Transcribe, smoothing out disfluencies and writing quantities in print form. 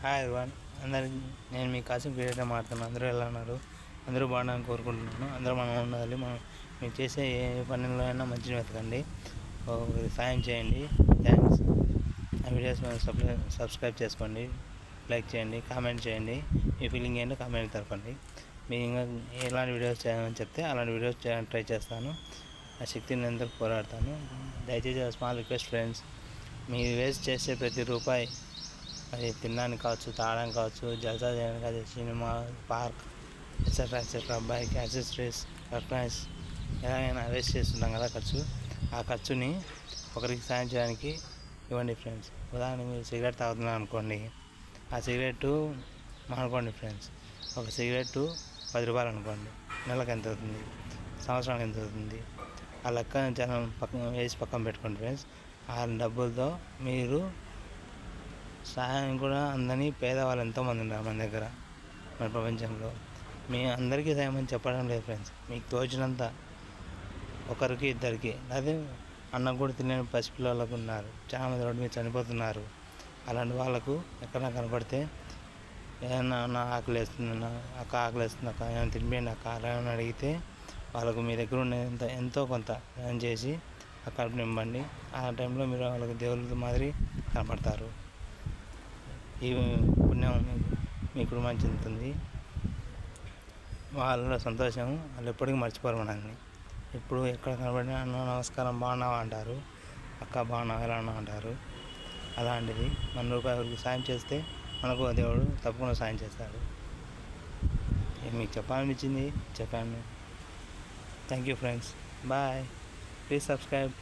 Hi everyone, అందరికి నేను మీ Kasim creator మాట్లాడుతున్నాను. అందరూ ఎలా ఉన్నారు? అందరూ బాగుండాలని కోరుకుంటున్నాను. అందరూ మనం ఉండాలి. మనం మీరు చేసే ఏ పనుల్లో అయినా మంచిగా వెతకండి, సాయం చేయండి. థ్యాంక్స్. ఆ వీడియోస్ సబ్స్క్రైబ్ చేసుకోండి, లైక్ చేయండి, కామెంట్ చేయండి. మీ ఫీలింగ్ ఏంటో కామెంట్ తెలపండి. మీరు ఇంకా ఎలాంటి వీడియోస్ చేయాలని చెప్తే అలాంటి వీడియోస్ చేయడానికి ట్రై చేస్తాను. ఆ శక్తిని ఎందుకు పోరాడతాను. దయచేసి స్మాల్ రిక్వెస్ట్ ఫ్రెండ్స్, మీరు వేస్ట్ చేసే ప్రతి రూపాయి, అది తినడానికి కావచ్చు, తాగడానికి కావచ్చు, జలసా చేయడానికి కావచ్చు, cinema, park, etcetera bike accessories, electronics, ఎలాగైనా వేస్ట్ చేస్తుంటాం కదా ఖర్చు. ఆ ఖర్చుని ఒకరికి సాయం చేయడానికి ఇవ్వండి ఫ్రెండ్స్. ఉదాహరణకి మీరు సిగరెట్ తాగుతున్నారు అనుకోండి, ఆ సిగరెట్ మానుకోండి ఫ్రెండ్స్. ఒక సిగరెట్ 10 రూపాయలు అనుకోండి, నెలకు ఎంత అవుతుంది, సంవత్సరానికి ఎంత అవుతుంది, ఆ లెక్క పక్కన పెట్టుకోండి ఫ్రెండ్స్. ఆ డబ్బులతో మీరు సహాయం కూడా అందని పేదవాళ్ళు ఎంతోమంది ఉన్నారు మన దగ్గర, మన ప్రపంచంలో. మీ అందరికీ సాయం అని చెప్పడం లేదు ఫ్రెండ్స్. మీకు తోచినంత ఒకరికి ఇద్దరికి, అదే అన్నం కూడా తినని పసిపిల్లలకు ఉన్నారు, చాలామంది రోడ్డు మీద చనిపోతున్నారు. అలాంటి వాళ్ళకు ఎక్కడైనా కనపడితే ఏదైనా నా ఆకలి వేస్తుంది, అక్క ఆకలి వేస్తుంది, అక్క ఏమైనా తినిపించండి అక్క అలా ఏమైనా అడిగితే వాళ్ళకు మీ దగ్గర ఉండేంత ఎంతో కొంత ఏం చేసి ఆ కడుపు నింపండి. ఆ టైంలో మీరు వాళ్ళకి దేవుళ్ళ మాదిరి కనపడతారు. ఈ పుణ్యం మీ కుటుంబానికి చెందుతుంది. వాళ్ళ సంతోషం వాళ్ళు ఎప్పటికీ మర్చిపోరు మనల్ని. ఎప్పుడు ఎక్కడ కనబడినా అన్న నమస్కారం, బాగున్నావా అంటారు, అక్క బాగున్నావా ఎలా ఉన్నావు అంటారు. అలాంటిది మన రూపాయలకు సాయం చేస్తే మనకు దేవుడు తప్పకుండా సాయం చేస్తాడు. మీకు చెప్పాలనిపించింది చెప్పాను. Thank you friends. Bye. Please subscribe.